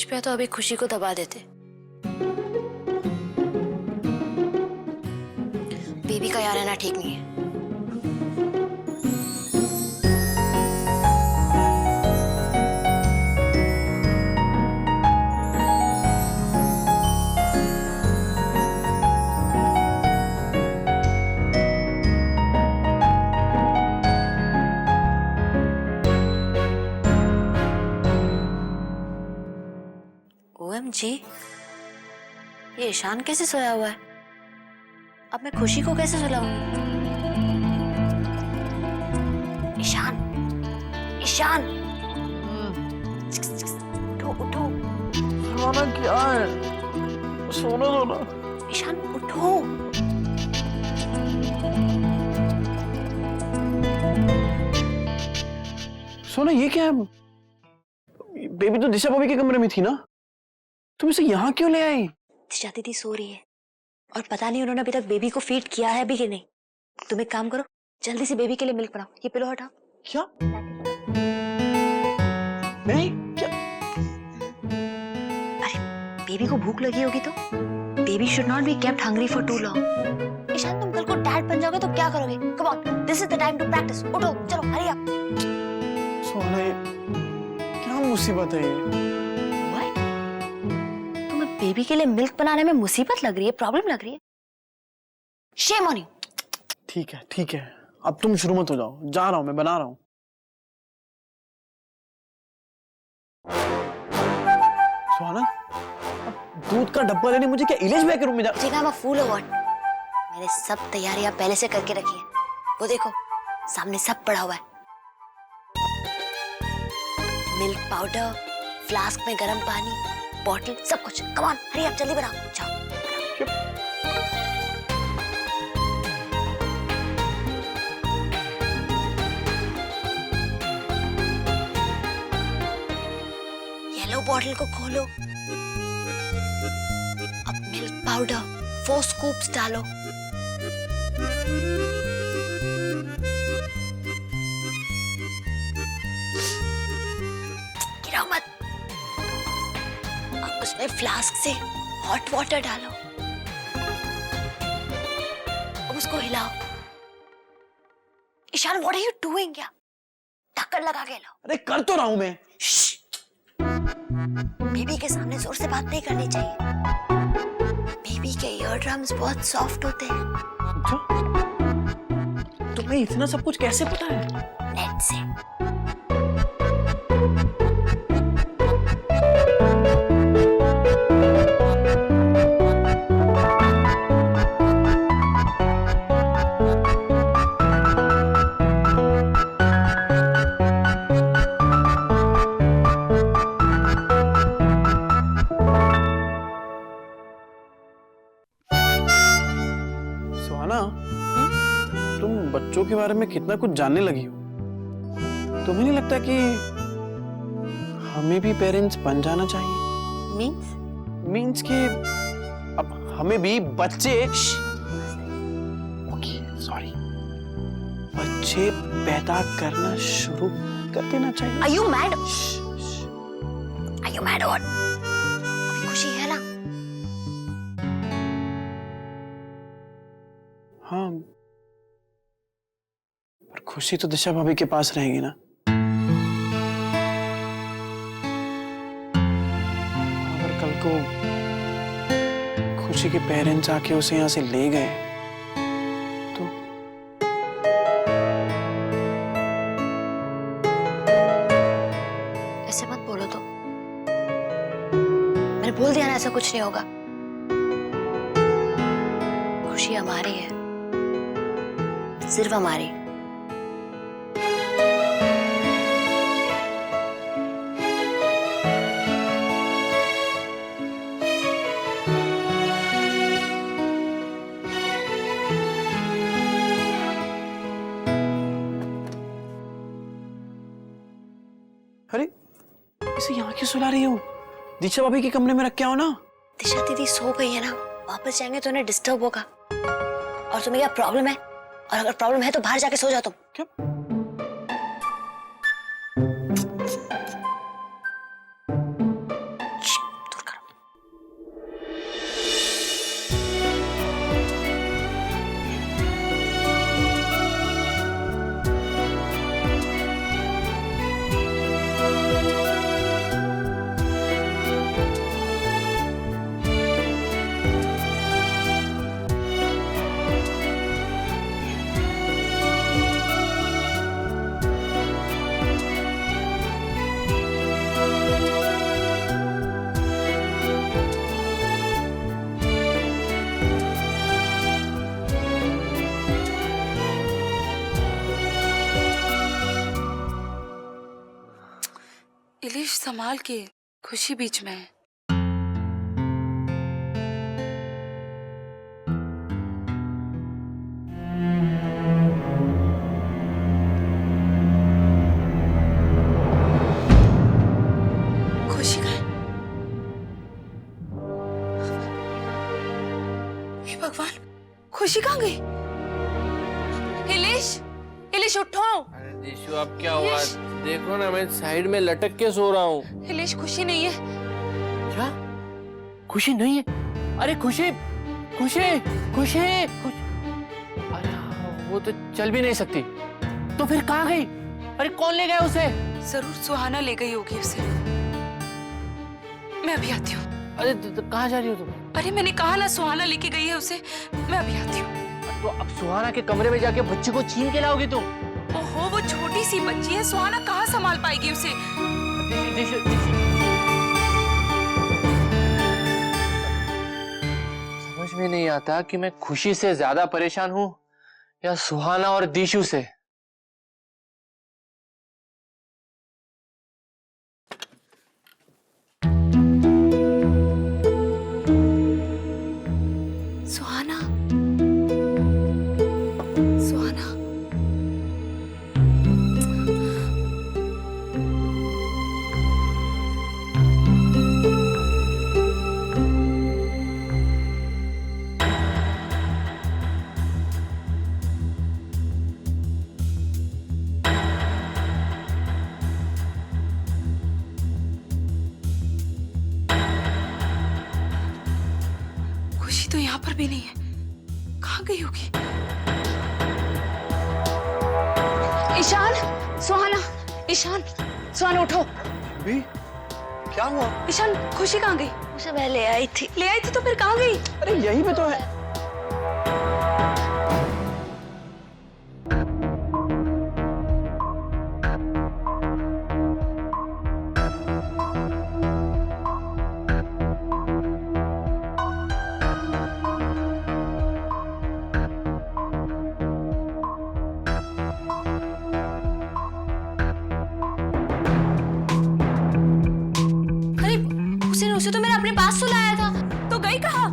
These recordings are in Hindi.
देश पे तो अभी खुशी को दबा देते। बेबी का यहाँ रहना ठीक नहीं है। OMG, ये ईशान कैसे सोया हुआ है? अब मैं खुशी को कैसे सुलाऊंगी? ईशान, ईशान, उठो उठो। सोना क्या है? सोना दो ना। ईशान उठो। सोना ये क्या है? बेबी तो दिशा भाभी के कमरे में थी ना? तुम इसे यहाँ क्यों ले आई? दिशा दीदी सो रही है और पता नहीं उन्होंने अभी तक बेबी को फीड किया है भी कि नहीं। तुम एक काम करो, जल्दी से बेबी के लिए मिल्क बनाओ। ये पिलो हटाओ। क्या? नहीं क्या? अरे बेबी को भूख लगी होगी तो baby should not be kept hungry for too long. Ishan तुम कल को डैड बन जाओगे तो क्या करोगे? Come on, this is the time to practise. उठो चलो, हरी अप। सोना ये क्या मुसीबत है ये? व्हाट? तुम्हें बेबी के लिए मिल्क बनाने में मुसीबत लग रही है, प्रॉब्लम लग रही है? Shame on you. ठीक है अब तुम शुरू मत हो जाओ। जा रहा हूँ, मैं बना रहा हूँ। सोना, दूध का डब्बा लेने मुझे क्या इलेज बैक रूम में जा? ठीक है, मैं फूल अवार्ड। मैंने सब तैयारियां पहले से करके रखी है। वो देखो सामने सब पड़ा हुआ है। मिल्क पाउडर, फ्लास्क में गर्म पानी, बॉटल, सब कुछ। कम ऑन, हरी अप, जल्दी बनाओ। जाओ। येलो बॉटल को खोलो। अब मिल्क पाउडर 4 स्कूप्स डालो। गिराओ मत। अब उसमें फ्लास्क से हॉट वाटर डालो। अब उसको हिलाओ। Ishan, what are you doing? क्या ढक्कन लगा के लाओ। अरे कर तो रहा हूँ मैं। बेबी के सामने जोर से बात नहीं करनी चाहिए। बेबी के ईयर ड्रम्स बहुत सॉफ्ट होते हैं। अच्छा? तुम्हें इतना सब कुछ कैसे पता है? नेट से। सुहाना, तुम बच्चों के बारे में कितना कुछ जानने लगी हो। तुम्हें नहीं लगता कि हमें भी पेरेंट्स बन जाना चाहिए? मीन्स कि अब हमें भी बच्चे, ओके सॉरी, बच्चे पैदा करना शुरू कर देना चाहिए। Are you mad? Are you mad or what? अभी खुशी है ना? हाँ, पर खुशी तो दिशा भाभी के पास रहेगी ना। अगर कल को खुशी के पेरेंट्स आके उसे यहाँ से ले गए तो ऐसे मत बोलो तो। मैंने बोल दिया ना, ऐसा कुछ नहीं होगा। खुशी हमारी है, सिर्फ हमारी। अरे इसे यहाँ क्यों सुला रही हो? दिशा भाभी के कमरे में रख के आओ ना। दिशा दीदी सो गई है ना, वापस जाएंगे तो उन्हें डिस्टर्ब होगा। और तुम्हें क्या प्रॉब्लम है? और अगर प्रॉब्लम है तो बाहर जाके सो जाओ तुम। क्या? हिलेश संभाल के, खुशी बीच में है। खुशी कहाँ है? हे भगवान, खुशी कहाँ गई? हिलेश, हिलेश उठो। अरे दिशु अब क्या हुआ? देखो ना मैं साइड में लटक के सो रहा हूँ। हिलेश खुशी नहीं है। क्या? खुशी नहीं है? अरे खुशी, खुशी, खुशी, अरे वो तो चल भी नहीं सकती। तो फिर कहाँ गई? अरे कौन ले गया उसे? जरूर सुहाना ले गई होगी उसे। मैं अभी आती हूँ। अरे कहाँ जा रही हो तुम? अरे मैंने कहा ना सुहाना लेके गई है उसे। मैं अभी आती हूँ। तो अब सुहाना के कमरे में जाके बच्ची को छीन के लाओगी तुम? ओहो, वो छोटी सी बच्ची है, सुहाना कहाँ संभाल पाएगी उसे? समझ में नहीं आता कि मैं खुशी से ज्यादा परेशान हूँ या सुहाना और दिशु से। सुहाना, सुहाना, खुशी तो यहाँ पर भी नहीं है। कहाँ गई होगी? ईशान, सुहाना, ईशान, सुहाना उठो। भी क्या हुआ? ईशान, खुशी कहाँ गई? उसे मैं ले आई थी। ले आई थी तो फिर कहाँ गई? अरे यहीं पे तो है। अरे उसे तो मैंने अपने पास सुलाया था। तो गई कहाँ?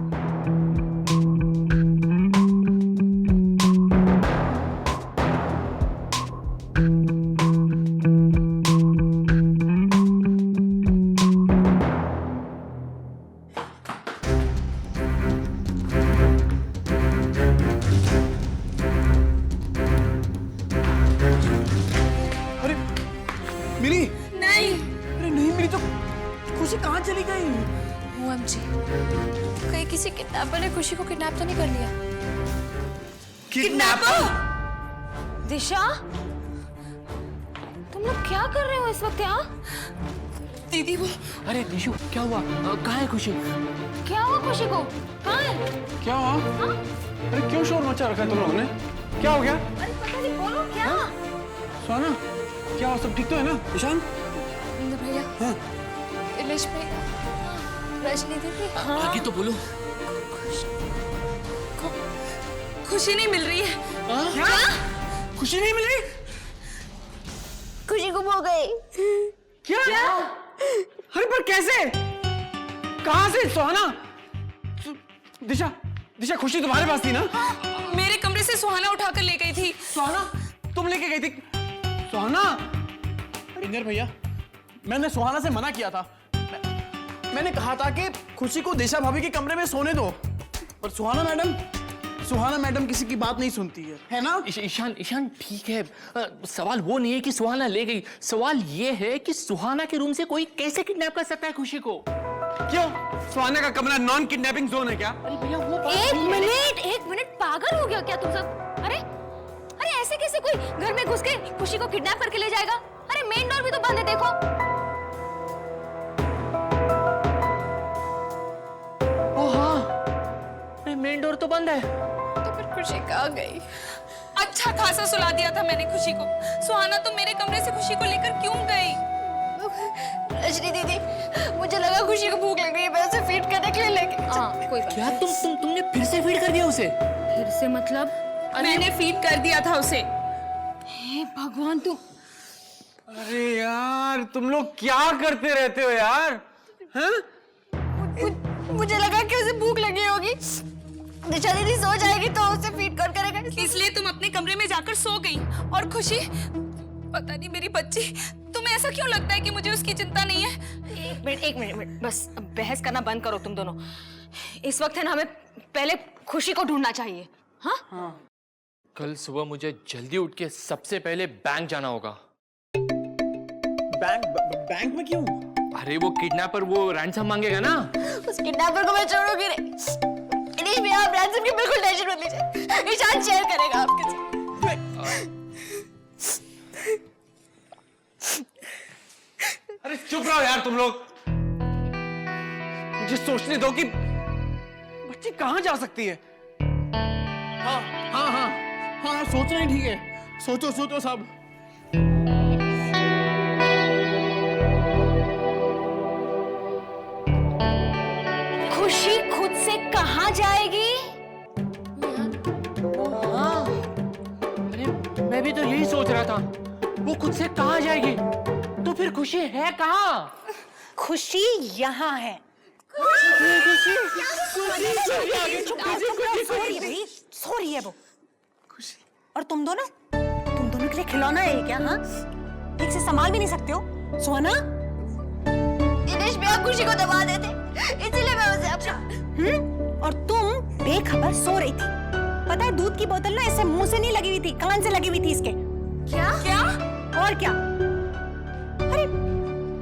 अरे मिली? नहीं। अरे नहीं मिली तो खुशी कहाँ चली गई? OMG, कहीं किसी किडनैपर ने खुशी को किडनैप तो नहीं कर लिया? किडनैपर? दिशा, तुम लोग क्या कर रहे हो इस वक्त यहाँ? दीदी वो अरे दिशु क्या हुआ? कहाँ है खुशी? क्या हुआ खुशी को? कहाँ है? क्या हुआ? अरे क्यों शोर मचा रखा है तुम लोगों ने? क्या हो गया? अरे पता नहीं, बोलो क्या? सुहाना, क्या हुआ? सब ठीक तो है ना? ईशान? इंद्र भैया, हाँ। इलेश भैया, रजनी दीदी, हाँ। आगे तो बोलो। खुशी नहीं मिल रही है। क्या? खुशी नहीं मिली? खुशी गुम हो गई। क्या? अरे पर कैसे? कहाँ से? सुहाना? दिशा, दिशा खुशी तुम्हारे पास थी ना? मेरे कमरे से सुहाना उठाकर ले गई थी। सुहाना, तुम लेके गई थी? सुहाना? इंदर भैया, मैंने सुहाना से मना किया था। मैंने कहा था कि खुशी को दिशा भाभी के कमरे में सोने दो, पर सुहाना मैडम किसी की बात नहीं सुनती है ना? ईशान, ईशान ठीक है। सवाल वो नहीं है कि सुहाना ले गई, सवाल ये है कि सुहाना के रूम से कोई कैसे किडनैप कर सकता है खुशी को? क्यों? सुहाना का कमरा नॉन किडनैपिंग जोन है क्या? अरे भैया वो एक मिनट, पागल हो गया क्या तुम सब? अरे ऐसे कैसे कोई घर में घुस के खुशी को किडनैप करके ले जाएगा? अरे मेन डोर भी तो बंद है, देखो। ओ हाँ, मेन डोर तो बंद है। तो फिर खुशी कहाँ गई? अच्छा खासा सुला दिया था मैंने खुशी को। सुहाना तो मेरे कमरे से खुशी को लेकर क्यों गई? रजनी दीदी, मुझे लगा खुशी को भूख लग रही है, मैं उसे फीड करने के लिए लेके। हाँ, कोई बात। क्या तुमने फिर से फीड कर दिया उसे? फिर से मतलब? मैंने फीड कर दिया था उसे। हे भगवान, अरे यार तुम लोग क्या करते रहते हो यार? हैं? मुझे लगा कि उसे भूख लगी होगी, दिशा दीदी सो जाएगी तो उसे फीड कौन करेगा, इसलिए तुम अपने कमरे में जाकर सो गई। और खुशी, पता नहीं मेरी बच्ची, तुम्हें ऐसा क्यों लगता है कि मुझे उसकी चिंता नहीं है? एक मिनट बस, बहस करना बंद करो तुम दोनों। इस वक्त है ना, हमें पहले खुशी को ढूंढना चाहिए। हाँ, कल सुबह मुझे जल्दी उठ के सबसे पहले बैंक जाना होगा। बैंक में क्यों? अरे वो किडनैपर वो रैंसम मांगेगा ना। उस किडनैपर को मैं छोड़ूंगी नहीं। इनीश भैया, आप रैंसम की बिल्कुल टेंशन मत लीजिए, ईशान शेयर करेगा आपके साथ। अरे चुप रहो यार तुम लोग, मुझे सोचने दो कि बच्ची कहाँ जा सकती है। हाँ हाँ हाँ हाँ, सोचना ही ठीक है, सोचो सोचो सब। खुशी खुद से कहाँ जाएगी? अरे मैं भी तो यही सोच रहा था, वो खुद से कहाँ जाएगी? तो फिर खुशी है कहाँ? खुशी यहाँ है। सो रही है वो। और तुम दोनों के लिए खिलौना है क्या? हाँ, ठीक से संभाल भी नहीं सकते हो सुहाना। दिनेश भैया खुशी को दबा देते, इसीलिए मैं उसे अपना। और तुम बेखबर सो रही थी। पता है, दूध की बोतल ना ऐसे मुंह से नहीं लगी हुई थी, कान से लगी हुई थी इसके। क्या? और क्या? अरे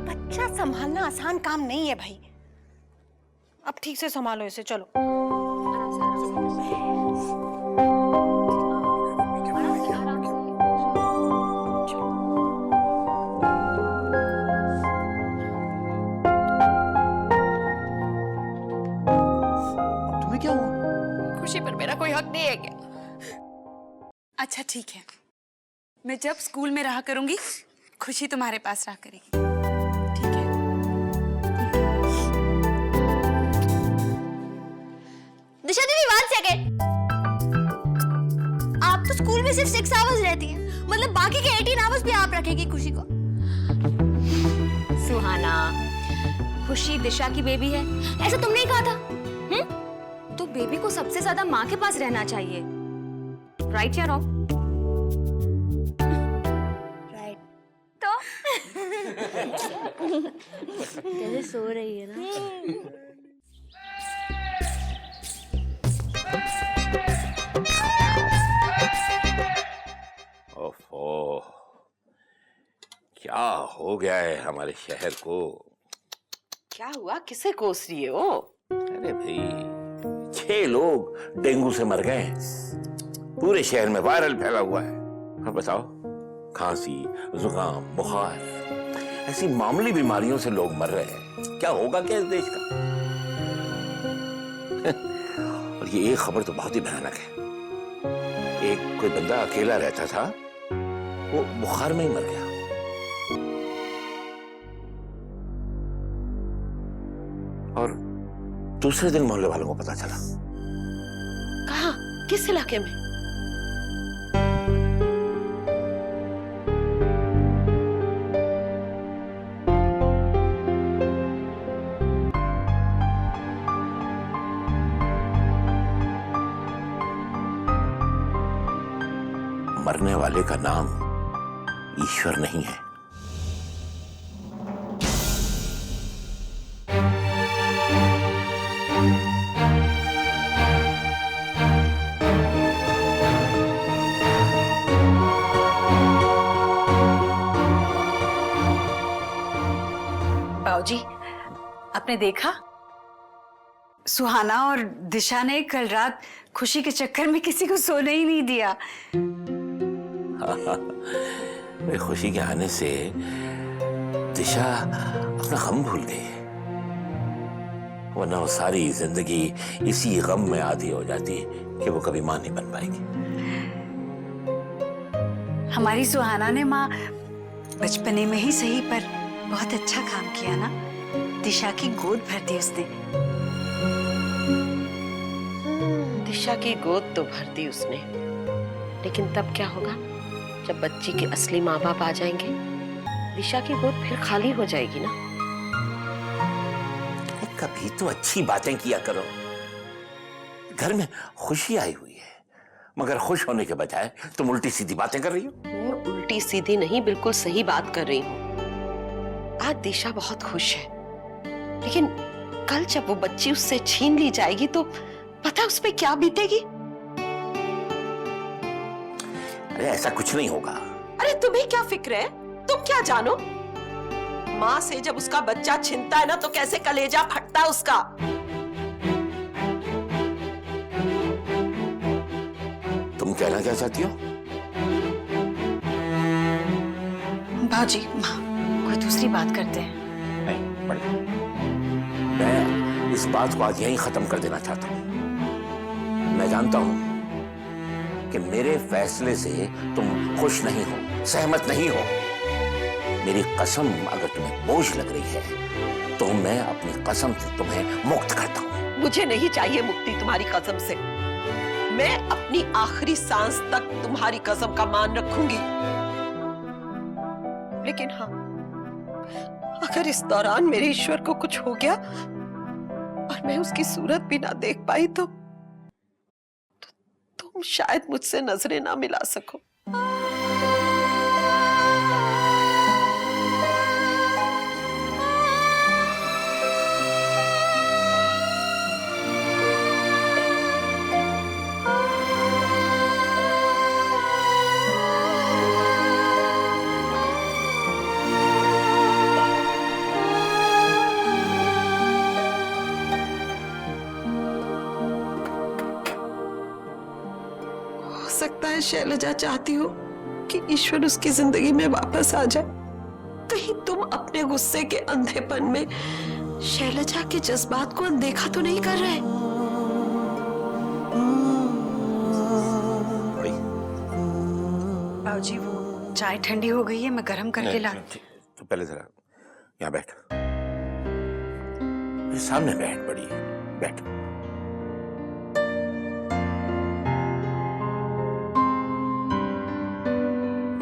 बच्चा संभालना आसान काम नहीं है भाई। अब ठीक से संभालो इसे, चलो। तुम्हें क्या हुआ? खुशी पर मेरा कोई हक नहीं है क्या? अच्छा ठीक है, मैं जब स्कूल में रहा करूंगी, खुशी तुम्हारे पास रहा करेगी, ठीक है? दिशा दीदी, 1 सेकेंड। आप तो स्कूल में सिर्फ 6 आवर्स रहती हैं, मतलब बाकी के 18 आवर्स भी आप रखेगी खुशी को? सुहाना, खुशी दिशा की बेबी है, ऐसा तुमने ही कहा था। तो बेबी को सबसे ज्यादा माँ के पास रहना चाहिए, राइट या रॉन्ग? राइट। तो कैसे सो रही है ना। ओफो, क्या हो गया है हमारे शहर को? क्या हुआ? किसे कोस रही हो? अरे भाई, 6 लोग डेंगू से मर गए, पूरे शहर में वायरल फैला हुआ है। और बताओ, खांसी, जुकाम, बुखार, ऐसी मामूली बीमारियों से लोग मर रहे हैं। क्या होगा क्या इस देश का? और ये एक खबर तो बहुत ही भयानक है। एक कोई बंदा अकेला रहता था, वो बुखार में ही मर गया। और दूसरे दिन मोहल्ले वालों को पता चला। कहाँ? किस इलाके में? मरने वाले का नाम ईश्वर नहीं है। बाबूजी, आपने देखा? सुहाना और दिशा ने कल रात खुशी के चक्कर में किसी को सोने ही नहीं दिया। वे खुशी के आने से दिशा अपना गम भूल गई है, वरना वो सारी जिंदगी इसी गम में आधी हो जाती कि वो कभी मां नहीं बन पाएगी। हमारी सुहाना ने माँ बचपने में ही सही पर बहुत अच्छा काम किया ना। दिशा की गोद भर दी उसने। दिशा की गोद तो भर दी उसने, लेकिन तब क्या होगा जब बच्ची के असली माँ बाप आ जाएंगे? दिशा की गोद फिर खाली हो जाएगी ना। कभी तो अच्छी बातें किया करो। घर में खुशी आई हुई है, मगर खुश होने के बजाय तुम उल्टी सीधी बातें कर रही हो। मैं उल्टी सीधी नहीं, बिल्कुल सही बात कर रही हूँ। आज दिशा बहुत खुश है, लेकिन कल जब वो बच्ची उससे छीन ली जाएगी तो पता उस पे क्या बीतेगी। अरे ऐसा कुछ नहीं होगा। अरे तुम्हें क्या फिक्र है? तुम क्या जानो? माँ से जब उसका बच्चा छिनता है ना तो कैसे कलेजा फटता है उसका। तुम कहना क्या चाहती हो? बाबूजी, माँ कोई दूसरी बात करते हैं। नहीं, मैं इस बात को आज यहीं खत्म कर देना चाहता हूं। मैं जानता हूं कि मेरे फैसले से तुम खुश नहीं हो, सहमत नहीं हो। मेरी कसम अगर तुम्हें बोझ लग रही है तो मैं अपनी कसम से तुम्हें मुक्त करता हूं। मुझे नहीं चाहिए मुक्ति तुम्हारी कसम से। मैं अपनी आखिरी सांस तक तुम्हारी कसम का मान रखूंगी। लेकिन हाँ, अगर इस दौरान मेरे ईश्वर को कुछ हो गया और मैं उसकी सूरत भी ना देख पाई तो तुम शायद मुझसे नजरें ना मिला सको। सकता है शैलजा चाहती हो कि ईश्वर उसकी जिंदगी में वापस आ जाए। कहीं तुम अपने गुस्से के अंधेपन में शैलजा के जज्बात को अनदेखा तो नहीं कर रहे? बाबूजी, वो चाय ठंडी हो गई है, मैं गर्म करके ला। तो पहले जरा यहाँ बैठ, मेरे सामने बैठ, बड़ी बैठ।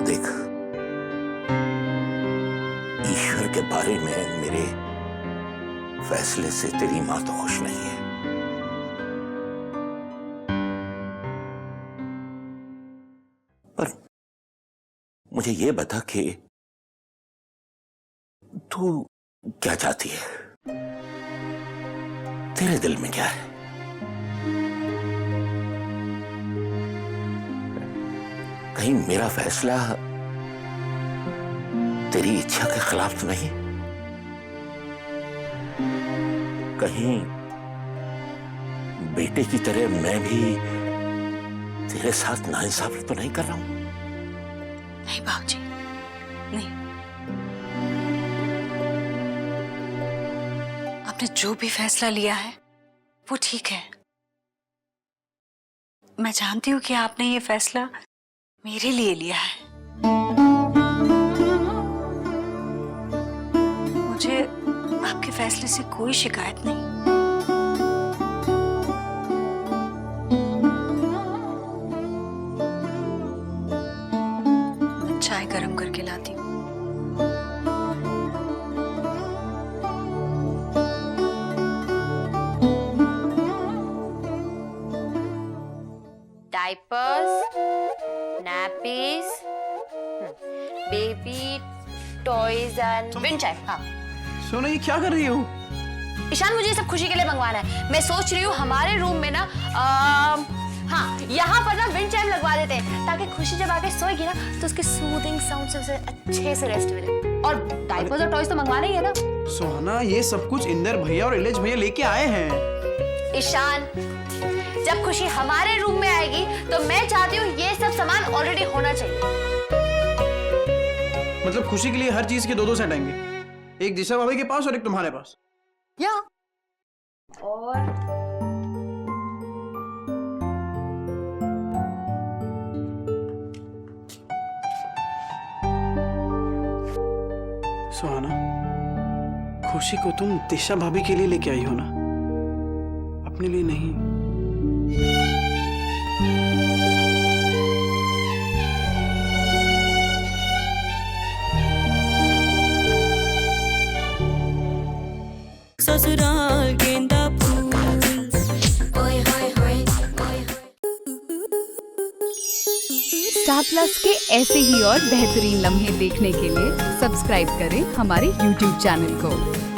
देख, ईश्वर के बारे में मेरे फैसले से तेरी मां तो खुश नहीं है। पर मुझे ये बता कि तू क्या चाहती है? तेरे दिल में क्या है? कहीं मेरा फैसला तेरी इच्छा के खिलाफ तो नहीं? कहीं बेटे की तरह मैं भी तेरे साथ नाइंसाफी तो नहीं कर रहा हूं? नहीं बाबूजी, नहीं। आपने जो भी फैसला लिया है वो ठीक है। मैं जानती हूँ कि आपने ये फैसला मेरे लिए लिया है। मुझे आपके फैसले से कोई शिकायत नहीं। मैं चाय गरम करके लाती हूँ। Diapers, nappies, baby toys and wind chime। हाँ सोना, ये क्या कर रही हो? ईशान, मुझे ये सब खुशी के लिए मंगवाना है। मैं सोच रही हूँ हमारे रूम में ना हाँ यहाँ पर ना विंड चाइम लगवा देते हैं, ताकि खुशी जब आके सोएगी ना तो उसके सूदिंग साउंड से उसे अच्छे से रेस्ट मिले। और डायपर्स और टॉयज तो मंगवाना ही है ना। सोना, ये सब कुछ इंदर भैया और इलेज भैया लेके आए हैं। ईशान, जब खुशी हमारे रूम में आएगी तो मैं चाहती हूँ ये सब सामान ऑलरेडी होना चाहिए। मतलब खुशी के लिए हर चीज के 2-2 सेट आएंगे, एक दिशा भाभी के पास और एक तुम्हारे पास। या और सुहाना, खुशी को तुम दिशा भाभी के लिए लेके आई हो ना, अपने लिए नहीं। ससुराल गेंदा फूल। ओए होए होए ओए। स्टार प्लस के ऐसे ही और बेहतरीन लम्हे देखने के लिए सब्सक्राइब करें हमारे YouTube चैनल को।